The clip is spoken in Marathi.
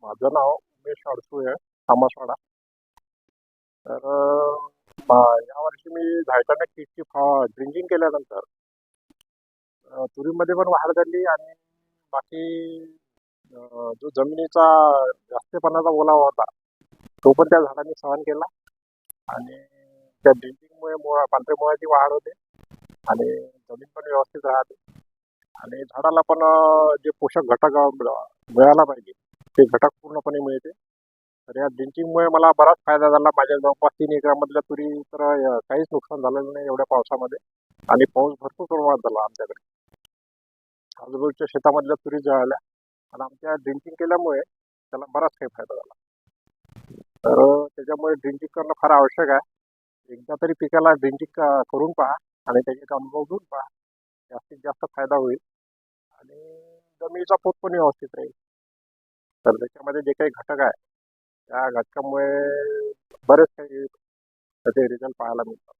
माझं नाव उमेश अडसूळ आहे, तामसवाडा. तर यावर्षी मी झायटाने किटची ड्रिंकिंग केल्यानंतर तुरीमध्ये पण वाढ झाली आणि बाकी जो जमिनीचा जास्तपणाचा ओलावा होता तो पण त्या झाडांनी सहन केला आणि त्या ड्रिंकिंगमुळे पांढऱ्या मुळाची वाढ होते आणि जमीन पण व्यवस्थित राहते आणि झाडाला पण जे पोषक घटक मिळायला पाहिजे ते घटक पूर्णपणे मिळते. तर या ड्रिंकिंगमुळे मला बराच फायदा झाला. माझ्या जवळपास 3 एकरामधल्या तुरी तर काहीच नुकसान झालेलं नाही एवढ्या पावसामध्ये आणि पाऊस भरपूर प्रमाणात झाला आमच्याकडे. आजूबाजूच्या शेतामधल्या तुरी जळाल्या आणि आमच्या ड्रिंकिंग केल्यामुळे त्याला बराच काही फायदा झाला. तर त्याच्यामुळे ड्रिंकिंग करणं फार आवश्यक आहे. एकदा तरी पिकाला ड्रिंकिंग करून पहा आणि त्याचे अनुभव घेऊन पहा. जास्तीत जास्त फायदा होईल आणि जमिनीचा पोत पण व्यवस्थित राहील. तर त्याच्यामध्ये जे काही घटक आहे त्या घटकामुळे बरेच काही त्याचे रिझल्ट पाहायला मिळतात.